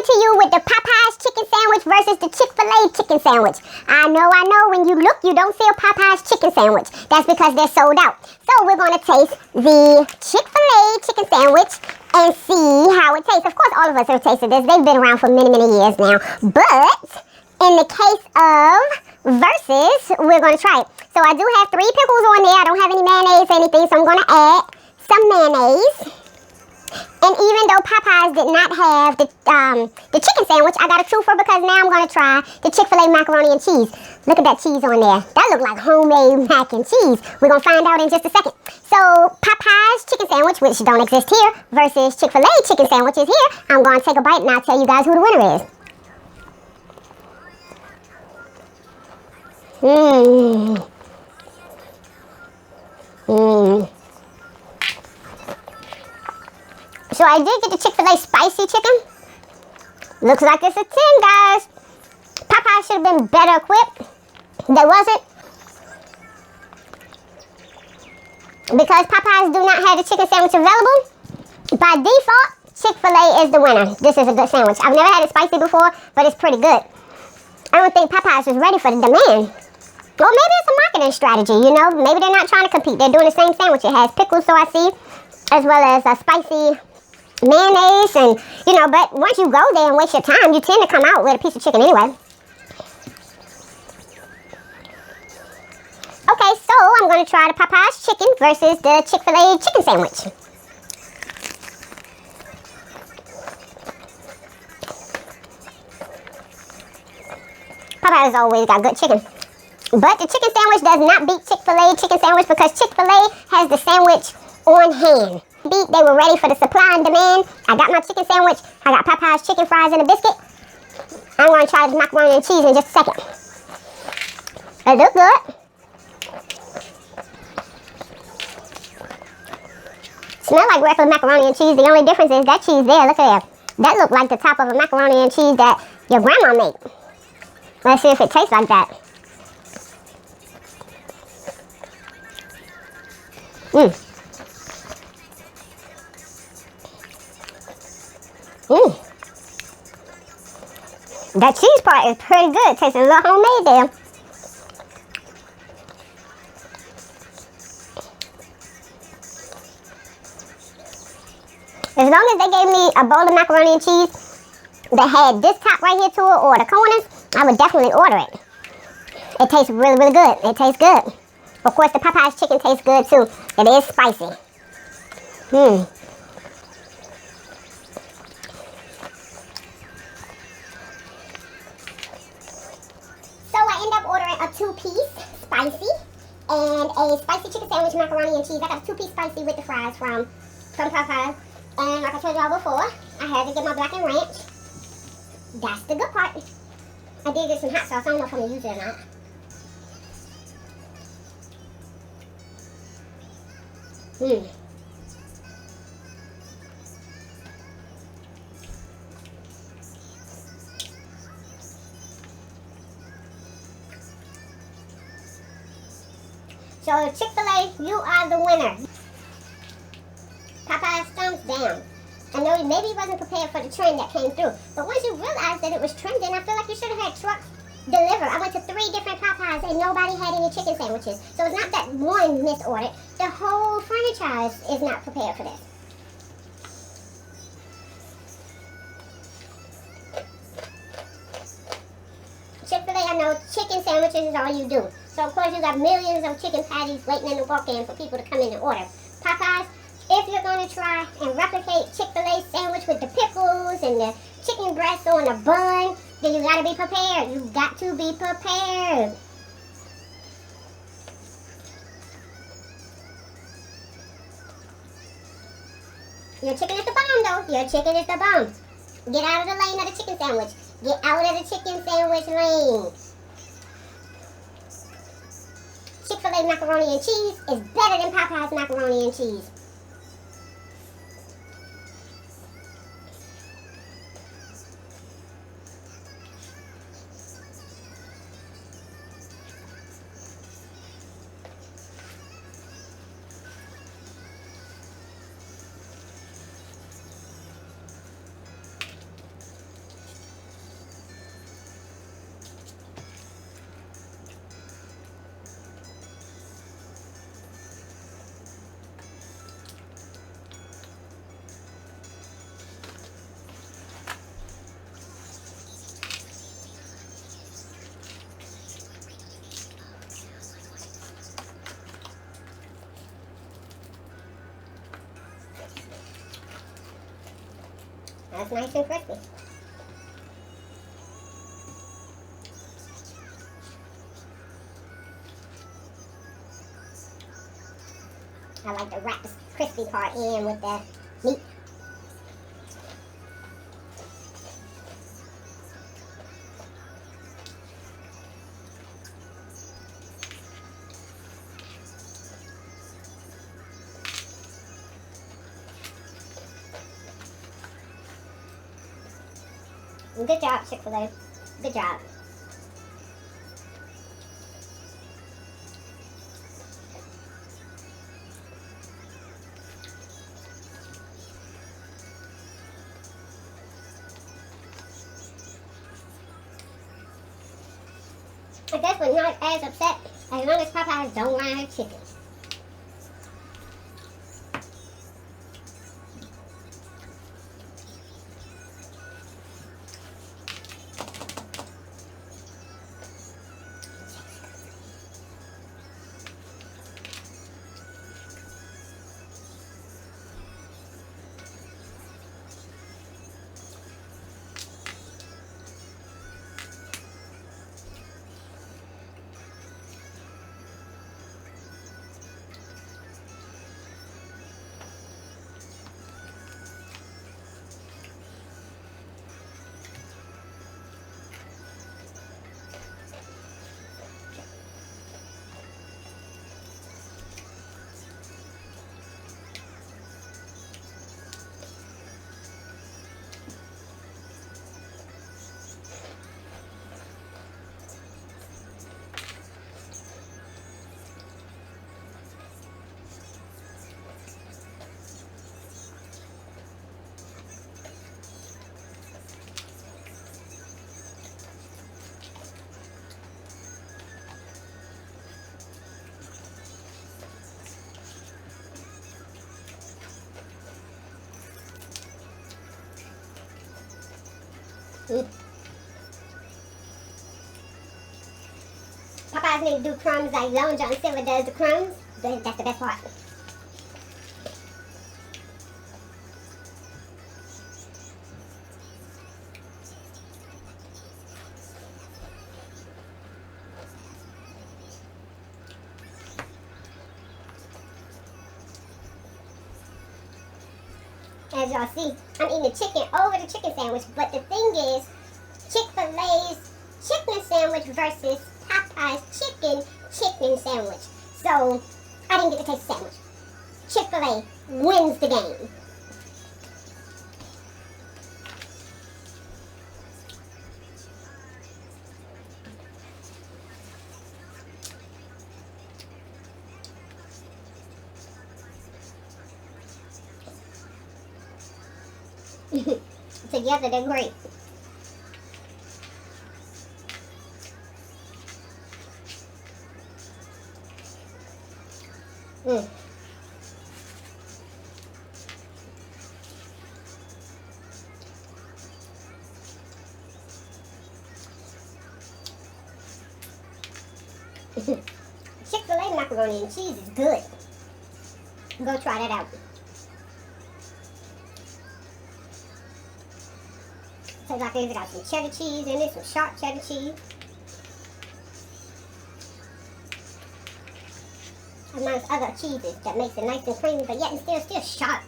to you with the Popeyes chicken sandwich versus the Chick-fil-A chicken sandwich. I know, when you look, you don't see a Popeyes chicken sandwich. That's because they're sold out. So we're going to taste the Chick-fil-A chicken sandwich and see how it tastes. Of course, all of us have tasted this. They've been around for many, many years now. But in the case of versus, we're going to try it. So I do have 3 pickles on there. I don't have any mayonnaise or anything, so I'm going to add some mayonnaise. And even though Popeyes did not have the chicken sandwich, I got a twofer because now I'm going to try the Chick-fil-A macaroni and cheese. Look at that cheese on there. That looks like homemade mac and cheese. We're going to find out in just a second. So Popeyes chicken sandwich, which don't exist here, versus Chick-fil-A chicken sandwiches here. I'm going to take a bite and I'll tell you guys who the winner is. So I did get the Chick-fil-A spicy chicken. Looks like it's a 10, guys. Popeyes should have been better equipped. They wasn't. Because Popeyes do not have the chicken sandwich available, by default, Chick-fil-A is the winner. This is a good sandwich. I've never had it spicy before, but it's pretty good. I don't think Popeyes was ready for the demand. Or maybe it's a marketing strategy, you know. Maybe they're not trying to compete. They're doing the same sandwich. It has pickles, so I see, as well as a spicy mayonnaise, and you know, but once you go there and waste your time, you tend to come out with a piece of chicken anyway. Okay, so I'm going to try the Popeyes chicken versus the Chick-fil-A chicken sandwich. Popeyes always got good chicken. But the chicken sandwich does not beat Chick-fil-A chicken sandwich because Chick-fil-A has the sandwich on hand. They were ready for the supply and demand. I got my chicken sandwich. I got Popeyes chicken fries and a biscuit. I'm going to try this macaroni and cheese in just a second. It looks good. Smell like regular macaroni and cheese. The only difference is that cheese there. Look at that. That looked like the top of a macaroni and cheese that your grandma made. Let's see if it tastes like that. That cheese part is pretty good. It tastes a little homemade there. As long as they gave me a bowl of macaroni and cheese that had this top right here to it or the corners, I would definitely order it. It tastes really, really good. It tastes good. Of course, the Popeyes chicken tastes good too. It is spicy. So I end up ordering a 2-piece spicy and a spicy chicken sandwich, macaroni and cheese. I got a 2-piece spicy with the fries from Popeyes. And like I told y'all before, I had to get my black and ranch. That's the good part. I did get some hot sauce. I don't know if I'm going to use it or not. So Chick-fil-A, you are the winner. Popeyes, thumbs down. I know maybe you wasn't prepared for the trend that came through, but once you realized that it was trending, I feel like you should have had trucks deliver. I went to 3 different Popeyes and nobody had any chicken sandwiches. So it's not that one misordered. The whole franchise is not prepared for this. Chick-fil-A, I know chicken sandwiches is all you do. So of course you got millions of chicken patties waiting in the walk-in for people to come in and order. Popeyes, if you're going to try and replicate Chick-fil-A sandwich with the pickles and the chicken breast on a bun, then you got to be prepared. You got to be prepared. Your chicken is the bomb, though. Your chicken is the bomb. Get out of the lane of the chicken sandwich. Get out of the chicken sandwich lane. Chick-fil-A macaroni and cheese is better than Popeyes macaroni and cheese. That's nice and crispy. I like to wrap the crispy part in with the meat. Good job, Chick-fil-A. Good job. I guess we're not as upset as long as Popeyes don't want her chicken. Popeyes need to do crumbs like Long John Silver does the crumbs. That's the best part. As y'all see, I'm eating the chicken over the chicken sandwich, but the thing is, Chick-fil-A's chicken sandwich versus Popeyes chicken sandwich. So, I didn't get to taste the sandwich. Chick-fil-A wins the game. Together, they're great. Chick-fil-A macaroni and cheese is good. Go try that out. Tastes like it's got some cheddar cheese in it, some sharp cheddar cheese. Amongst other cheeses that makes it nice and creamy, but yet and still sharp.